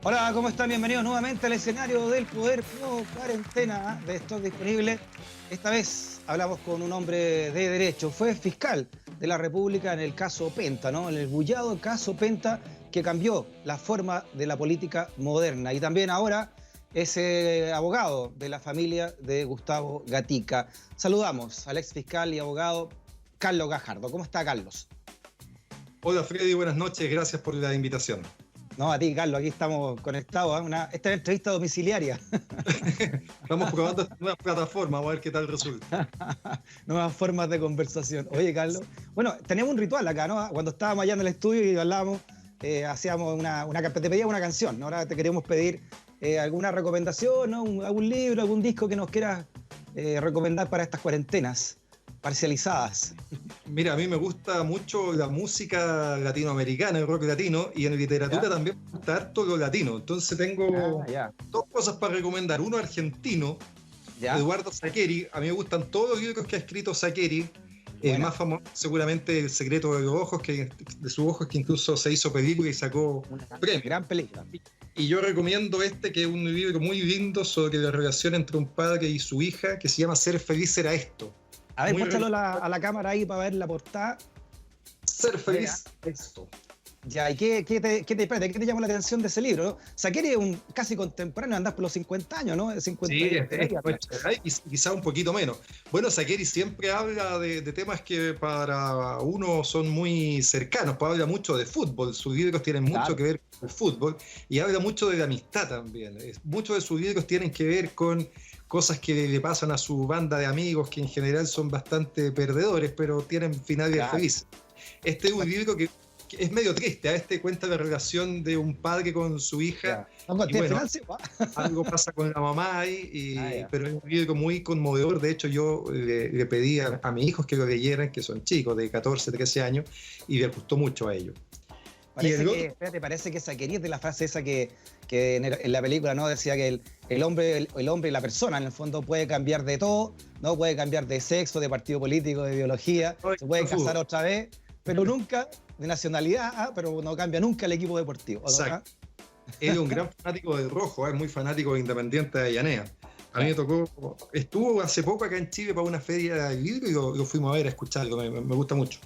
Hola, ¿cómo están? Bienvenidos nuevamente al escenario del Poder Pro Cuarentena de Stock Disponible. Esta vez hablamos con un hombre de derecho. Fue fiscal de la República en el caso Penta, ¿no? En el bullado caso Penta, que cambió la forma de la política moderna. Y también ahora es abogado de la familia de Gustavo Gatica. Saludamos al ex fiscal y abogado Carlos Gajardo. ¿Cómo está, Carlos? Hola Freddy, buenas noches, gracias por la invitación. No, a ti, Carlos, aquí estamos conectados a esta entrevista domiciliaria. Estamos probando esta nueva plataforma, vamos a ver qué tal resulta. Nuevas formas de conversación. Oye, Carlos, bueno, tenemos un ritual acá, ¿no? Cuando estábamos allá en el estudio y hablábamos, hacíamos te pedíamos una canción, ¿no? Ahora te queríamos pedir alguna recomendación, ¿no? Algún libro, algún disco que nos quieras recomendar para estas cuarentenas parcializadas. Mira, a mí me gusta mucho la música latinoamericana, el rock latino, y en literatura ¿Ya? también me gusta harto lo latino. Entonces tengo Ya. dos cosas para recomendar. Uno argentino, ¿Ya? Eduardo Sacheri. A mí me gustan todos los libros que ha escrito Sacheri. El más famoso seguramente El secreto de los ojos, de sus ojos, que incluso se hizo película y sacó premio. Gran película. Y yo recomiendo que es un libro muy lindo sobre la relación entre un padre y su hija, que se llama Ser feliz será esto. A ver, muéstralo a la cámara ahí para ver la portada. Ser feliz esto. Ya, ¿y qué te llamó la atención de ese libro, no? Sacheri es un casi contemporáneo, andás por los 50 años, ¿no? 50 Sí, años. quizá un poquito menos. Bueno, Sacheri siempre habla de temas que para uno son muy cercanos, pues habla mucho de fútbol, sus libros tienen mucho que ver con el fútbol y habla mucho de la amistad también. Muchos de sus libros tienen que ver con cosas que le pasan a su banda de amigos, que en general son bastante perdedores, pero tienen finales felices. Este es un libro que es medio triste. Este cuenta la relación de un padre con su hija. Y bueno, algo pasa con la mamá ahí, pero es un libro muy conmovedor. De hecho, yo le pedí a mis hijos que lo leyeran, que son chicos de 14, 13 años, y les gustó mucho a ellos. Parece que Sacheri es de la frase esa que en la película, ¿no? Decía que el hombre y la persona, en el fondo, puede cambiar de todo, ¿no? Puede cambiar de sexo, de partido político, de ideología, se puede casar otra vez, pero nunca de nacionalidad, pero no cambia nunca el equipo deportivo. Exacto. Él es un gran fanático del rojo, es muy fanático de Independiente de Avellaneda. A mí me tocó, estuvo hace poco acá en Chile para una feria del libro y lo fuimos a ver, a escucharlo, me gusta mucho.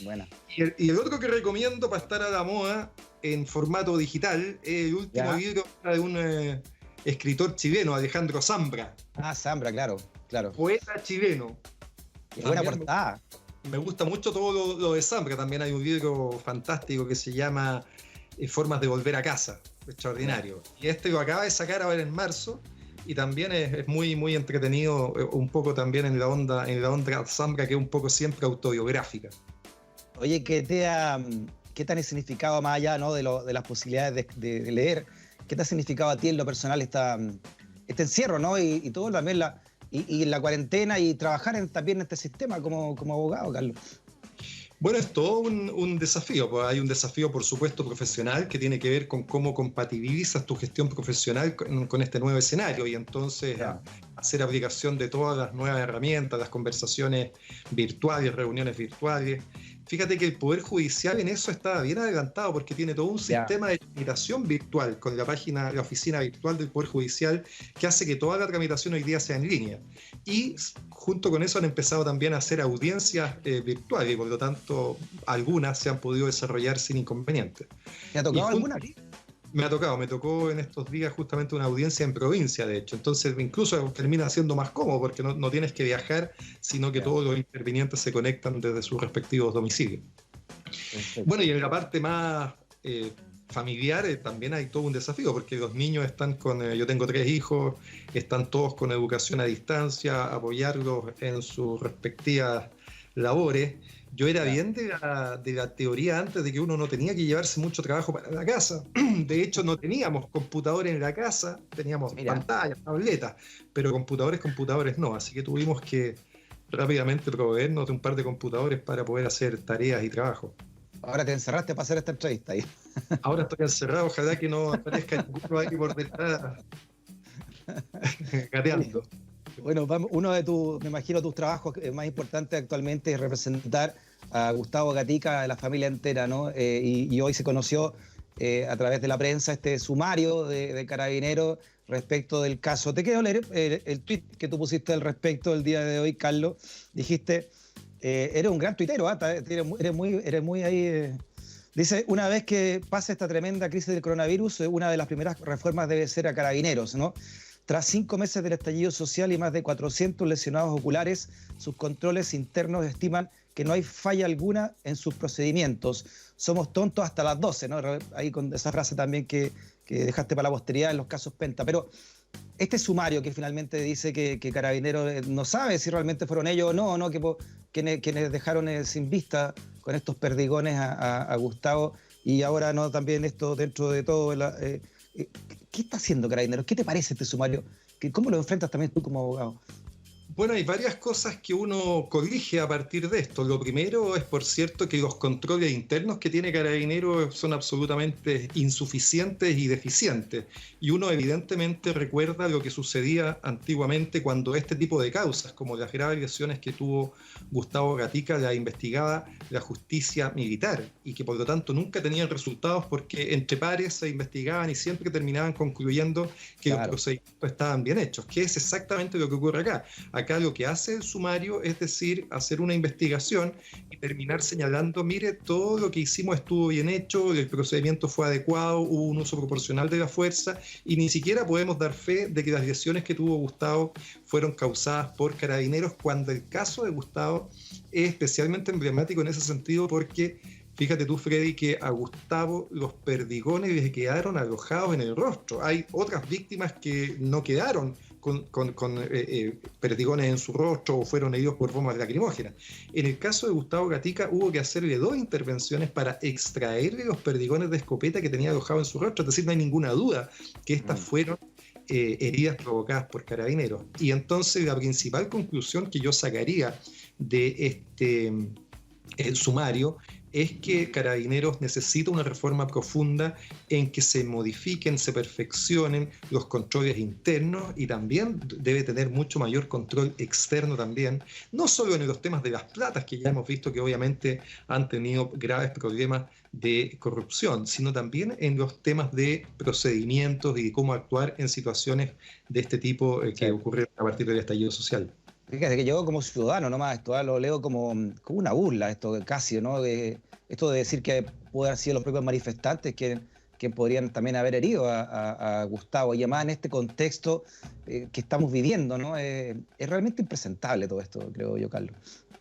Buena. Y el otro que recomiendo para estar a la moda en formato digital es el último libro de un escritor chileno, Alejandro Zambra. Zambra, claro. Poeta chileno. Qué buena portada. Me gusta mucho todo lo de Zambra. También hay un libro fantástico que se llama Formas de volver a casa. Extraordinario. Y este lo acaba de sacar ahora en marzo. Y también es muy, muy entretenido, un poco también en la onda Zambra, que es un poco siempre autobiográfica. Oye, ¿qué te ha significado más allá, ¿no? de las posibilidades de leer? ¿Qué te ha significado a ti en lo personal este encierro, ¿no? Y todo también la cuarentena y trabajar también en este sistema como abogado, Carlos? Bueno, es todo un desafío. Pues hay un desafío, por supuesto, profesional, que tiene que ver con cómo compatibilizas tu gestión profesional con este nuevo escenario y entonces hacer aplicación de todas las nuevas herramientas, las conversaciones virtuales, reuniones virtuales. Fíjate que el Poder Judicial en eso está bien adelantado porque tiene todo un sistema de tramitación virtual con la oficina virtual del Poder Judicial que hace que toda la tramitación hoy día sea en línea. Y junto con eso han empezado también a hacer audiencias virtuales y por lo tanto algunas se han podido desarrollar sin inconvenientes. ¿Te ha tocado alguna? Me tocó en estos días justamente una audiencia en provincia, de hecho. Entonces incluso termina siendo más cómodo porque no tienes que viajar, sino que todos los intervinientes se conectan desde sus respectivos domicilios. Perfecto. Bueno, y en la parte más familiar también hay todo un desafío porque los niños están yo tengo 3 hijos, están todos con educación a distancia, apoyarlos en sus respectivas labores. Yo era bien de la teoría antes de que uno no tenía que llevarse mucho trabajo para la casa. De hecho, no teníamos computadores en la casa, teníamos pantallas, tabletas, pero computadores no. Así que tuvimos que rápidamente proveernos de un par de computadores para poder hacer tareas y trabajo. Ahora te encerraste para hacer esta entrevista ahí. Ahora estoy encerrado, ojalá que no aparezca ninguno ahí por detrás gateando. Bueno, uno de me imagino, tus trabajos más importantes actualmente es representar a Gustavo Gatica, a la familia entera, ¿no? Y hoy se conoció a través de la prensa este sumario de Carabineros respecto del caso. Te quiero leer el tuit que tú pusiste al respecto el día de hoy, Carlos. Dijiste, eres un gran tuitero, eres muy ahí... Dice, una vez que pase esta tremenda crisis del coronavirus, una de las primeras reformas debe ser a Carabineros, ¿no? Tras 5 meses del estallido social y más de 400 lesionados oculares, sus controles internos estiman que no hay falla alguna en sus procedimientos. Somos tontos hasta las 12, ¿no? Ahí con esa frase también que dejaste para la posteridad en los casos Penta. Pero este sumario que finalmente dice que Carabineros no sabe si realmente fueron ellos o no, quienes dejaron sin vista con estos perdigones a Gustavo, y ahora no también esto dentro de todo... ¿Qué está haciendo Carabineros? ¿Qué te parece este sumario? ¿Cómo lo enfrentas también tú como abogado? Bueno, hay varias cosas que uno corrige a partir de esto. Lo primero es, por cierto, que los controles internos que tiene Carabineros son absolutamente insuficientes y deficientes. Y uno evidentemente recuerda lo que sucedía antiguamente cuando este tipo de causas, como las graves lesiones que tuvo Gustavo Gatica, la investigaba la justicia militar y que por lo tanto nunca tenían resultados porque entre pares se investigaban y siempre terminaban concluyendo que los procedimientos estaban bien hechos, que es exactamente lo que ocurre acá. Acá lo que hace el sumario es decir, hacer una investigación y terminar señalando, mire, todo lo que hicimos estuvo bien hecho, el procedimiento fue adecuado, hubo un uso proporcional de la fuerza y ni siquiera podemos dar fe de que las lesiones que tuvo Gustavo fueron causadas por Carabineros, cuando el caso de Gustavo es especialmente emblemático en ese sentido porque fíjate tú, Freddy, que a Gustavo los perdigones le quedaron alojados en el rostro. Hay otras víctimas que no quedaron con perdigones en su rostro o fueron heridos por bombas lacrimógenas. En el caso de Gustavo Gatica hubo que hacerle 2 intervenciones para extraerle los perdigones de escopeta que tenía alojado en su rostro. Es decir, no hay ninguna duda que estas fueron heridas provocadas por Carabineros. Y entonces la principal conclusión que yo sacaría de este sumario es que Carabineros necesita una reforma profunda en que se modifiquen, se perfeccionen los controles internos y también debe tener mucho mayor control externo también, no solo en los temas de las platas, que ya hemos visto que obviamente han tenido graves problemas de corrupción, sino también en los temas de procedimientos y de cómo actuar en situaciones de este tipo que ocurren a partir del estallido social. Fíjate que yo como ciudadano nomás, esto lo leo como una burla, esto casi, ¿no? Esto de decir que pueden haber sido los propios manifestantes que podrían también haber herido a Gustavo, y además en este contexto que estamos viviendo, ¿no? Es realmente impresentable todo esto, creo yo, Carlos.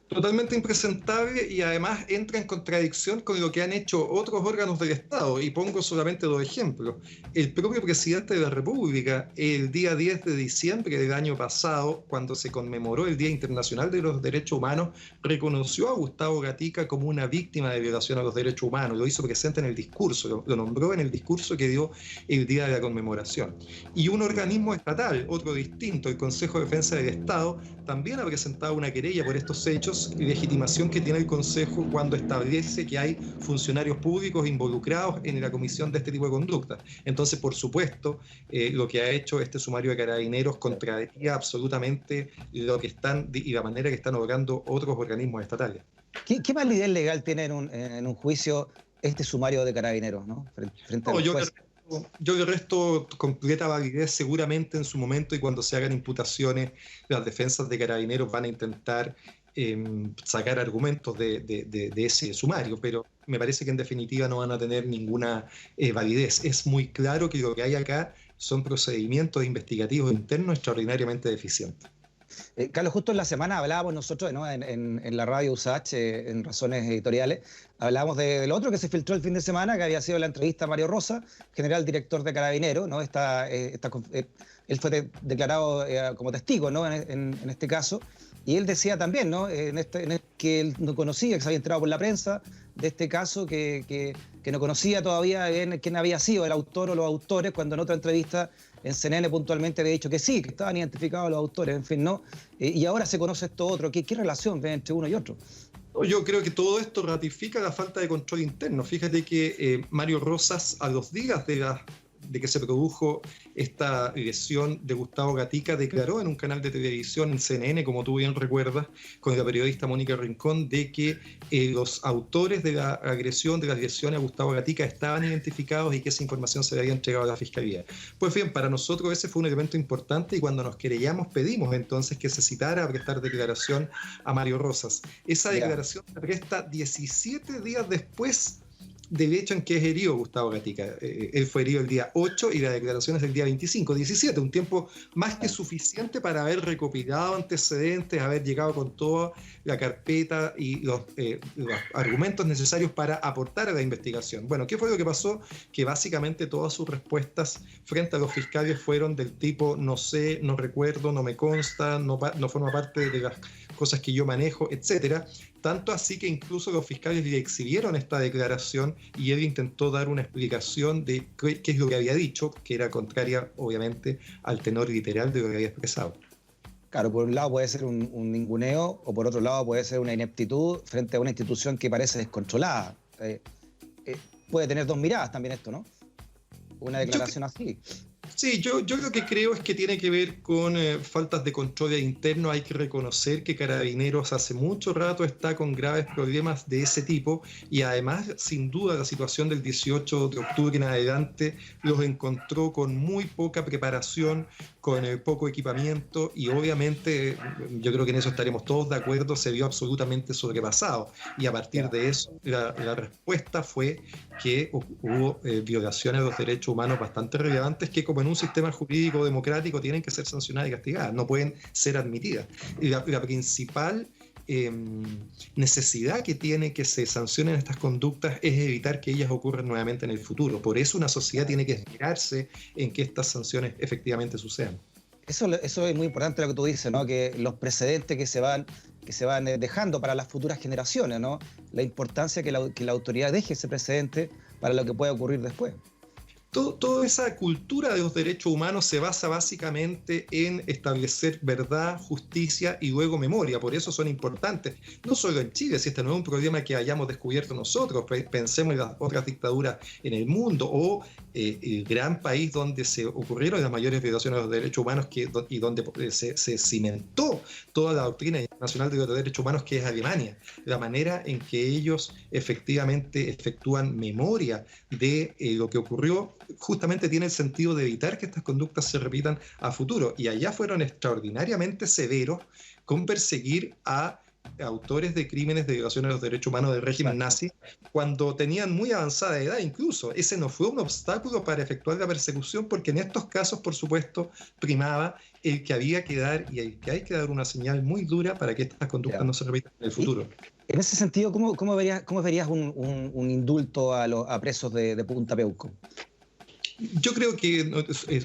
Totalmente impresentable y además entra en contradicción con lo que han hecho otros órganos del Estado. Y pongo solamente 2 ejemplos. El propio presidente de la República, el día 10 de diciembre del año pasado, cuando se conmemoró el Día Internacional de los Derechos Humanos, reconoció a Gustavo Gatica como una víctima de violación a los derechos humanos. Lo hizo presente en el discurso, lo nombró en el discurso que dio el día de la conmemoración. Y un organismo estatal, otro distinto, el Consejo de Defensa del Estado, también ha presentado una querella por estos hechos, legitimación que tiene el Consejo cuando establece que hay funcionarios públicos involucrados en la comisión de este tipo de conducta. Entonces, por supuesto, lo que ha hecho este sumario de Carabineros contradiría absolutamente lo que están y la manera que están obrando otros organismos estatales. ¿Qué validez legal tiene en un juicio este sumario de Carabineros, ¿no? Frente a los jueces? Yo le resto completa validez seguramente en su momento, y cuando se hagan imputaciones, las defensas de Carabineros van a intentar sacar argumentos de ese sumario, pero me parece que en definitiva no van a tener ninguna validez. Es muy claro que lo que hay acá son procedimientos investigativos internos extraordinariamente deficientes. Carlos, justo en la semana hablábamos nosotros, ¿no? en la radio USACH, en Razones Editoriales, hablábamos del otro que se filtró el fin de semana, que había sido la entrevista a Mario Rosa, general director de Carabineros, ¿no? Él fue declarado como testigo, ¿no? en este caso, y él decía también, ¿no? Que él no conocía, que se había enterado por la prensa de este caso, que no conocía todavía quién había sido el autor o los autores, cuando en otra entrevista en CNN puntualmente había dicho que sí, que estaban identificados los autores, en fin, ¿no? Y ahora se conoce esto otro. ¿Qué relación ven entre uno y otro? Yo creo que todo esto ratifica la falta de control interno. Fíjate que Mario Rosas, a los días de que se produjo esta agresión de Gustavo Gatica, declaró en un canal de televisión, en CNN, como tú bien recuerdas, con la periodista Mónica Rincón, de que los autores de la agresión, de la agresión a Gustavo Gatica estaban identificados y que esa información se le había entregado a la Fiscalía. Pues bien, para nosotros ese fue un elemento importante y cuando nos querellamos pedimos entonces que se citara a prestar declaración a Mario Rosas. Esa declaración se presta 17 días después del hecho en que es herido Gustavo Gatica. Él fue herido el día 8 y la declaración es del día 25, 17, un tiempo más que suficiente para haber recopilado antecedentes, haber llegado con toda la carpeta y los argumentos necesarios para aportar a la investigación. Bueno, ¿qué fue lo que pasó? Que básicamente todas sus respuestas frente a los fiscales fueron del tipo no sé, no recuerdo, no me consta, no forma parte de las cosas que yo manejo, etcétera. Tanto así que incluso los fiscales le exhibieron esta declaración y él intentó dar una explicación de qué es lo que había dicho, que era contraria, obviamente, al tenor literal de lo que había expresado. Claro, por un lado puede ser un ninguneo o por otro lado puede ser una ineptitud frente a una institución que parece descontrolada. Puede tener dos miradas también esto, ¿no? Una declaración así. Sí, yo lo que creo es que tiene que ver con faltas de control interno. Hay que reconocer que Carabineros hace mucho rato está con graves problemas de ese tipo y además, sin duda, la situación del 18 de octubre en adelante los encontró con muy poca preparación, con poco equipamiento y obviamente, yo creo que en eso estaremos todos de acuerdo, se vio absolutamente sobrepasado y a partir de eso la respuesta fue que hubo violaciones de los derechos humanos bastante relevantes que como en un sistema jurídico democrático tienen que ser sancionadas y castigadas, no pueden ser admitidas. Y la principal necesidad que tiene que se sancionen estas conductas es evitar que ellas ocurran nuevamente en el futuro. Por eso una sociedad tiene que esmerarse en que estas sanciones efectivamente sucedan. Eso es muy importante lo que tú dices, ¿no? Que los precedentes que se van dejando para las futuras generaciones, ¿no? La importancia que la autoridad deje ese precedente para lo que pueda ocurrir después. Toda esa cultura de los derechos humanos se basa básicamente en establecer verdad, justicia y luego memoria. Por eso son importantes, no solo en Chile, si este no es un problema que hayamos descubierto nosotros, pensemos en las otras dictaduras en el mundo o el gran país donde se ocurrieron las mayores violaciones de los derechos humanos y donde se cimentó toda la doctrina internacional de los derechos humanos, que es Alemania. La manera en que ellos efectivamente efectúan memoria de lo que ocurrió justamente tiene el sentido de evitar que estas conductas se repitan a futuro. Y allá fueron extraordinariamente severos con perseguir a autores de crímenes de violación de los derechos humanos del régimen nazi cuando tenían muy avanzada edad incluso. Ese no fue un obstáculo para efectuar la persecución porque en estos casos, por supuesto, primaba el que había que dar y el que hay que dar una señal muy dura para que estas conductas no se repitan en el futuro. En ese sentido, ¿cómo verías un indulto a presos de Punta Peuco? Yo creo que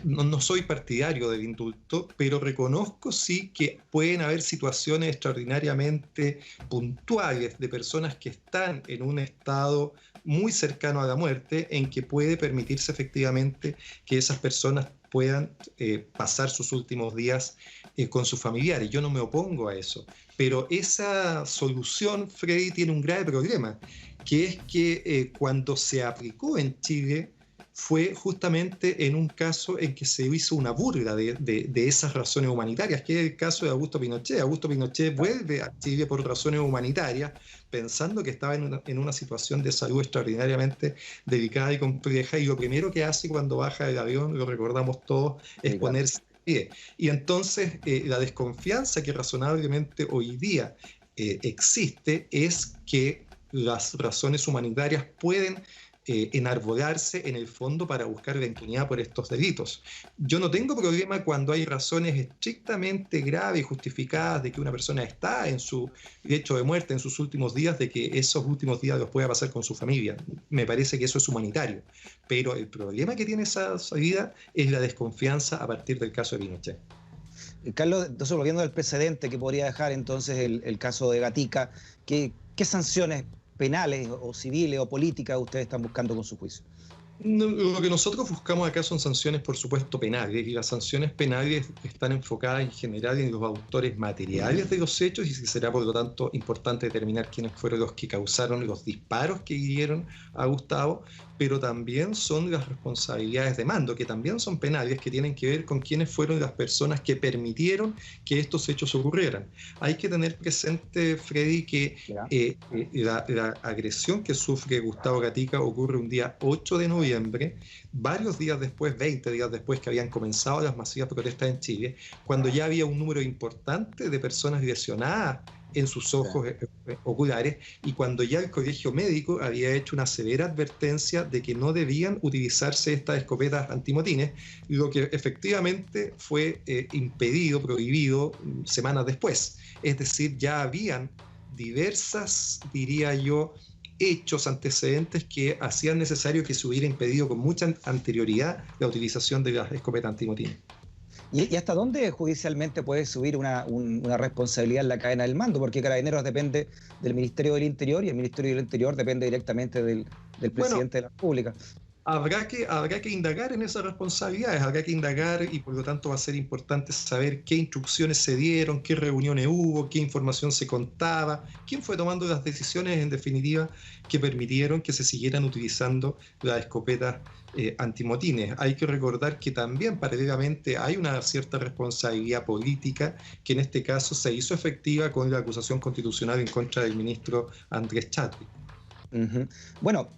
no soy partidario del indulto, pero reconozco sí que pueden haber situaciones extraordinariamente puntuales de personas que están en un estado muy cercano a la muerte en que puede permitirse efectivamente que esas personas puedan pasar sus últimos días con sus familiares. Yo no me opongo a eso, pero esa solución, Freddy, tiene un grave problema, que es que cuando se aplicó en Chile fue justamente en un caso en que se hizo una burla de esas razones humanitarias, que es el caso de Augusto Pinochet. Augusto Pinochet vuelve a Chile por razones humanitarias, pensando que estaba en una situación de salud extraordinariamente delicada y compleja, y lo primero que hace cuando baja del avión, lo recordamos todos, es ponerse de pie. Y entonces la desconfianza que razonablemente hoy día existe es que las razones humanitarias pueden enarbolarse en el fondo para buscar la impunidad por estos delitos. Yo no tengo problema cuando hay razones estrictamente graves y justificadas de que una persona está en su lecho de muerte en sus últimos días, de que esos últimos días los pueda pasar con su familia. Me parece que eso es humanitario. Pero el problema que tiene esa salida es la desconfianza a partir del caso de Pinochet. Carlos, entonces volviendo al precedente que podría dejar entonces el caso de Gatica, ¿qué sanciones penales o civiles o políticas ustedes están buscando con su juicio? Lo que nosotros buscamos acá son sanciones, por supuesto, penales, y las sanciones penales están enfocadas en general en los autores materiales de los hechos, y será por lo tanto importante determinar quiénes fueron los que causaron los disparos que hirieron a Gustavo, pero también son las responsabilidades de mando, que también son penales, que tienen que ver con quiénes fueron las personas que permitieron que estos hechos ocurrieran. Hay que tener presente, Freddy, que la agresión que sufre Gustavo Gatica ocurre un día 8 de noviembre, varios días después, 20 días después que habían comenzado las masivas protestas en Chile, cuando ya había un número importante de personas lesionadas en sus ojos oculares, y cuando ya el colegio médico había hecho una severa advertencia de que no debían utilizarse estas escopetas antimotines, lo que efectivamente fue impedido, prohibido semanas después. Es decir, ya habían diversas, diría yo, hechos, antecedentes que hacían necesario que se hubiera impedido con mucha anterioridad la utilización de las escopetas antimotines. ¿Y hasta dónde judicialmente puede subir una responsabilidad en la cadena del mando? Porque Carabineros depende del Ministerio del Interior y el Ministerio del Interior depende directamente del presidente de la República. Habrá que indagar en esas responsabilidades, habrá que indagar, y por lo tanto va a ser importante saber qué instrucciones se dieron, qué reuniones hubo, qué información se contaba, quién fue tomando las decisiones en definitiva que permitieron que se siguieran utilizando las escopetas antimotines. Hay que recordar que también paralelamente hay una cierta responsabilidad política que en este caso se hizo efectiva con la acusación constitucional en contra del ministro Andrés Chadwick. Bueno,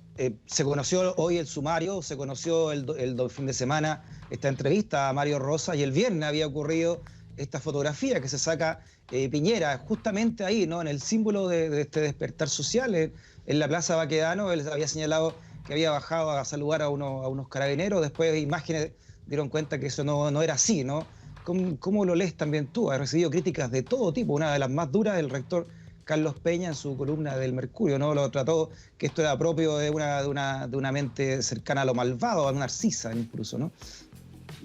se conoció hoy el sumario, se conoció el fin de semana esta entrevista a Mario Rosas, y el viernes había ocurrido esta fotografía que se saca Piñera, justamente ahí, ¿no? En el símbolo de este despertar social, en la Plaza Baquedano. Él había señalado que había bajado a saludar a unos carabineros, después imágenes dieron cuenta que eso no era así, ¿no? ¿Cómo lo lees también tú? Ha recibido críticas de todo tipo, una de las más duras del rector Carlos Peña en su columna del Mercurio, ¿no? Lo trató que esto era propio de una mente cercana a lo malvado, a Narcisa incluso, ¿no?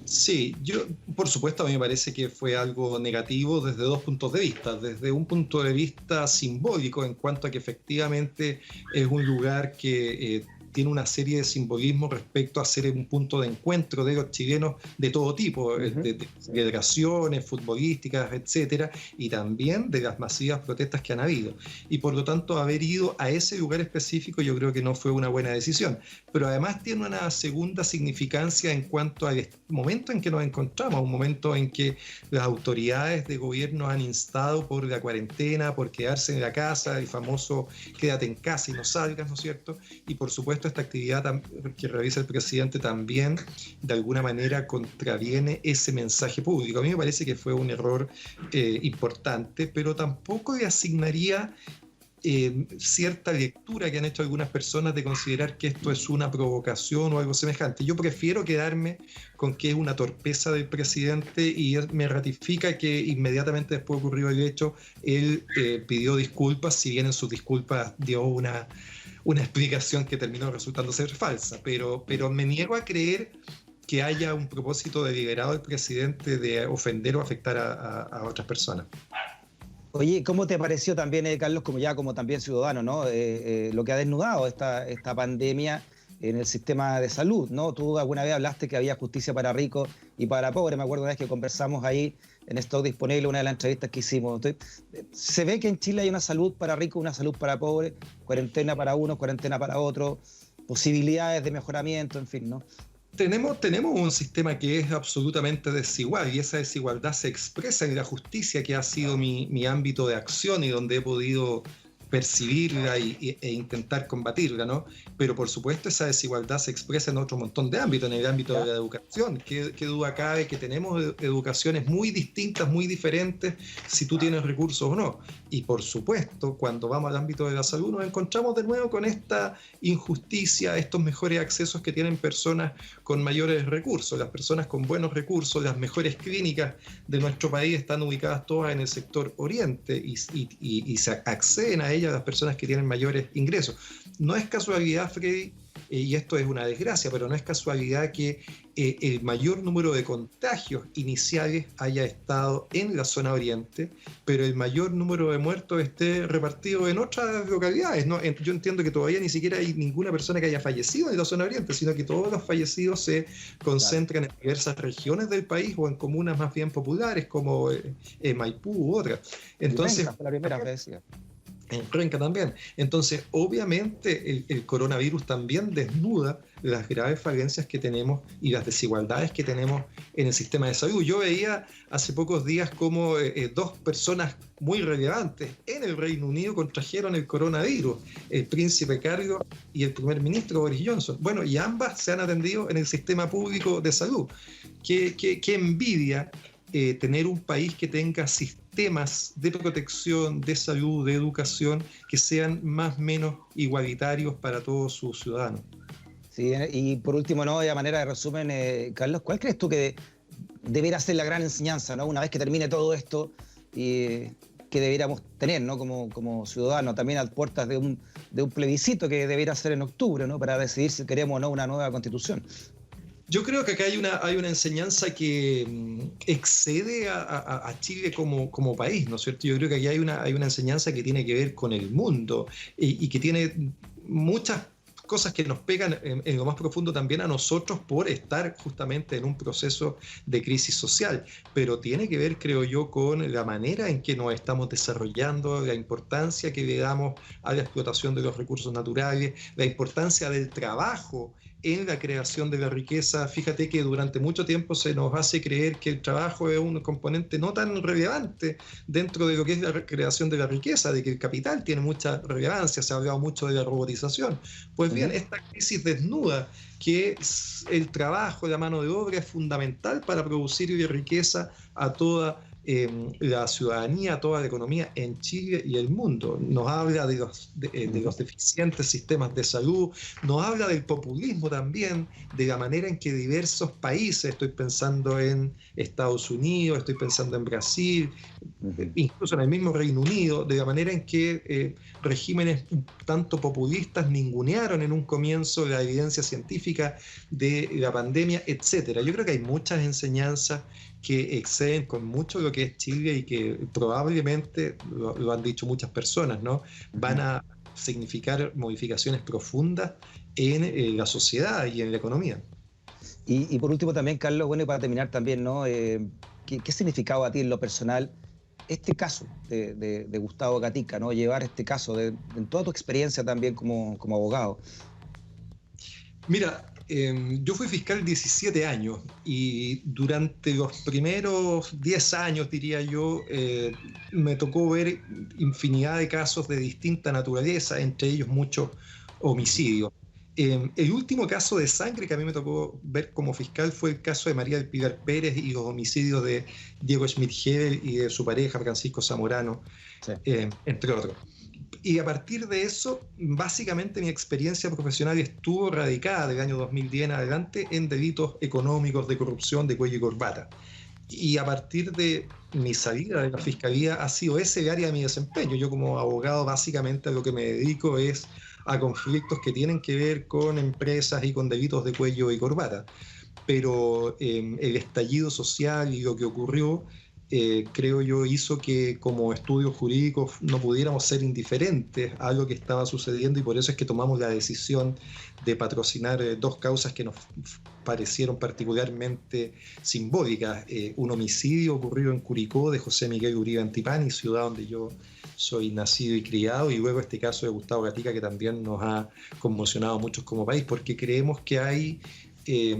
Sí, por supuesto, a mí me parece que fue algo negativo desde dos puntos de vista. Desde un punto de vista simbólico, en cuanto a que efectivamente es un lugar que tiene una serie de simbolismos respecto a ser un punto de encuentro de los chilenos de todo tipo, de celebraciones futbolísticas, etcétera, y también de las masivas protestas que han habido. Y por lo tanto, haber ido a ese lugar específico yo creo que no fue una buena decisión. Pero además tiene una segunda significancia en cuanto al momento en que nos encontramos, un momento en que las autoridades de gobierno han instado por la cuarentena, por quedarse en la casa, el famoso quédate en casa y no salgas, ¿no es cierto? Y por supuesto esta actividad que realiza el presidente también de alguna manera contraviene ese mensaje público. A mí me parece que fue un error importante, pero tampoco le asignaría cierta lectura que han hecho algunas personas de considerar que esto es una provocación o algo semejante. Yo prefiero quedarme con que es una torpeza del presidente, y me ratifica que inmediatamente después ocurrió el hecho, él pidió disculpas, si bien en sus disculpas dio una explicación que terminó resultando ser falsa, pero me niego a creer que haya un propósito deliberado del presidente de ofender o afectar a otras personas. Oye, ¿cómo te pareció también, Carlos, como también ciudadano, ¿no? Lo que ha desnudado esta pandemia en el sistema de salud, ¿no? Tú alguna vez hablaste que había justicia para ricos y para pobres. Me acuerdo una vez que conversamos ahí en Stock Disponible, una de las entrevistas que hicimos. Entonces, se ve que en Chile hay una salud para ricos, una salud para pobres, cuarentena para unos, cuarentena para otros, posibilidades de mejoramiento, en fin, ¿no? Tenemos un sistema que es absolutamente desigual, y esa desigualdad se expresa en la justicia, que ha sido mi ámbito de acción y donde he podido percibirla e intentar combatirla, ¿no? Pero por supuesto esa desigualdad se expresa en otro montón de ámbitos, en el ámbito de la educación. ¿Qué duda cabe que tenemos educaciones muy distintas, muy diferentes, si tú tienes recursos o no? Y por supuesto, cuando vamos al ámbito de la salud nos encontramos de nuevo con esta injusticia, estos mejores accesos que tienen personas con mayores recursos. Las personas con buenos recursos, las mejores clínicas de nuestro país están ubicadas todas en el sector oriente, y se acceden a las personas que tienen mayores ingresos. No es casualidad, Freddy, y esto es una desgracia, pero no es casualidad que el mayor número de contagios iniciales haya estado en la zona oriente, pero el mayor número de muertos esté repartido en otras localidades, ¿no? Yo entiendo que todavía ni siquiera hay ninguna persona que haya fallecido en la zona oriente, sino que todos los fallecidos se concentran en diversas regiones del país o en comunas más bien populares como Maipú u otras. Entonces, la primera vez, en Renca también. Entonces, obviamente, el coronavirus también desnuda las graves falencias que tenemos y las desigualdades que tenemos en el sistema de salud. Yo veía hace pocos días cómo dos personas muy relevantes en el Reino Unido contrajeron el coronavirus, el príncipe Carlos y el primer ministro Boris Johnson. Bueno, y ambas se han atendido en el sistema público de salud. Qué envidia tener un país que tenga sistemas de protección, de salud, de educación, que sean más o menos igualitarios para todos sus ciudadanos. Sí, y por último, ¿no? De manera de resumen, Carlos, ¿cuál crees tú que debería ser la gran enseñanza, ¿no? Una vez que termine todo esto, que deberíamos tener, ¿no? Como ciudadanos, también a puertas de un plebiscito que debería ser en octubre, ¿no? Para decidir si queremos o no una nueva constitución. Yo creo que acá hay una enseñanza que excede a Chile como país, ¿no es cierto? Yo creo que aquí hay una enseñanza que tiene que ver con el mundo y que tiene muchas cosas que nos pegan en lo más profundo también a nosotros por estar justamente en un proceso de crisis social, pero tiene que ver, creo yo, con la manera en que nos estamos desarrollando, la importancia que le damos a la explotación de los recursos naturales, la importancia del trabajo en la creación de la riqueza. Fíjate que durante mucho tiempo se nos hace creer que el trabajo es un componente no tan relevante dentro de lo que es la creación de la riqueza, de que el capital tiene mucha relevancia, se ha hablado mucho de la robotización. Pues bien, esta crisis desnuda que el trabajo, la mano de obra es fundamental para producir riqueza a toda la ciudadanía, toda la economía en Chile y el mundo. Nos habla de los deficientes sistemas de salud, nos habla del populismo también, de la manera en que diversos países, estoy pensando en Estados Unidos, estoy pensando en Brasil, incluso en el mismo Reino Unido, de la manera en que regímenes tanto populistas ningunearon en un comienzo la evidencia científica de la pandemia, etcétera. Yo creo que hay muchas enseñanzas que exceden con mucho lo que es Chile y que probablemente, lo han dicho muchas personas, ¿no? Van a significar modificaciones profundas en la sociedad y en la economía. Y por último también, Carlos, bueno, y para terminar también, ¿no? ¿Qué significaba a ti en lo personal este caso de Gustavo Gatica, ¿no? Llevar este caso en toda tu experiencia también como abogado? Mira, yo fui fiscal 17 años y durante los primeros 10 años, diría yo, me tocó ver infinidad de casos de distinta naturaleza, entre ellos muchos homicidios. El último caso de sangre que a mí me tocó ver como fiscal fue el caso de María del Pilar Pérez y los homicidios de Diego Schmidt-Hebel y de su pareja Francisco Zamorano, sí, entre otros. Y a partir de eso, básicamente mi experiencia profesional estuvo radicada del año 2010 en adelante en delitos económicos de corrupción de cuello y corbata. Y a partir de mi salida de la fiscalía ha sido ese el área de mi desempeño. Yo como abogado básicamente a lo que me dedico es a conflictos que tienen que ver con empresas y con delitos de cuello y corbata. Pero el estallido social y lo que ocurrió, creo yo, hizo que como estudios jurídicos no pudiéramos ser indiferentes a lo que estaba sucediendo y por eso es que tomamos la decisión de patrocinar dos causas que nos parecieron particularmente simbólicas. Un homicidio ocurrido en Curicó de José Miguel Uribe Antipani, ciudad donde yo soy nacido y criado, y luego este caso de Gustavo Gatica que también nos ha conmocionado a muchos como país, porque creemos que hay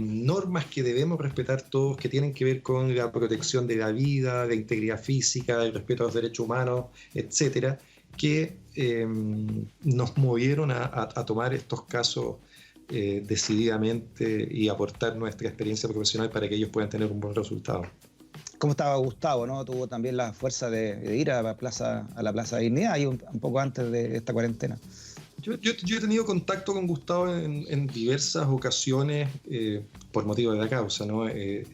normas que debemos respetar todos, que tienen que ver con la protección de la vida, la integridad física, el respeto a los derechos humanos, etcétera, que nos movieron a tomar estos casos decididamente y aportar nuestra experiencia profesional para que ellos puedan tener un buen resultado. ¿Cómo estaba Gustavo, no? Tuvo también la fuerza de ir a la Plaza de Dignidad ahí un poco antes de esta cuarentena. Yo he tenido contacto con Gustavo en diversas ocasiones por motivo de la causa, ¿no?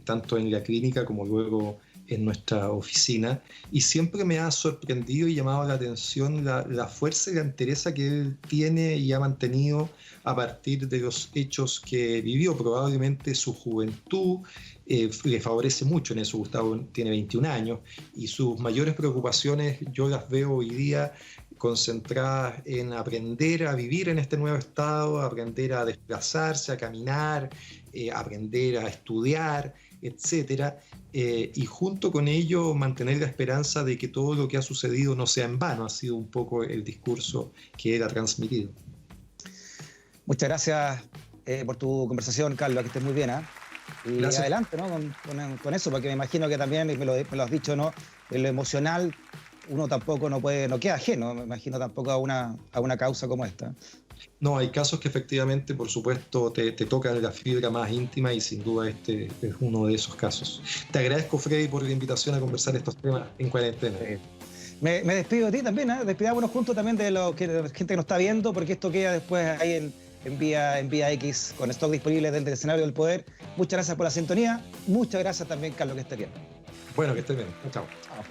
Tanto en la clínica como luego en nuestra oficina, y siempre me ha sorprendido y llamado la atención la fuerza y la entereza que él tiene y ha mantenido a partir de los hechos que vivió. Probablemente su juventud le favorece mucho en eso. Gustavo tiene 21 años y sus mayores preocupaciones yo las veo hoy día concentradas en aprender a vivir en este nuevo estado, aprender a desplazarse, a caminar, aprender a estudiar, etcétera, y junto con ello mantener la esperanza de que todo lo que ha sucedido no sea en vano, ha sido un poco el discurso que era transmitido. Muchas gracias por tu conversación, Carlos, que estés muy bien. Y Gracias. adelante, ¿no? Con eso, porque me imagino que también, me lo has dicho, ¿no? En lo emocional uno tampoco no queda ajeno, me imagino, tampoco a una causa como esta. No, hay casos que efectivamente, por supuesto, te tocan la fibra más íntima y sin duda este es uno de esos casos. Te agradezco, Freddy, por la invitación a conversar estos temas en cuarentena. Sí. Me despido de ti también, despidámonos juntos también de la gente que nos está viendo, porque esto queda después ahí en vía X con stock disponible del escenario del poder. Muchas gracias por la sintonía. Muchas gracias también, Carlos, que esté bien. Bueno, que estés bien. Chao. Chao.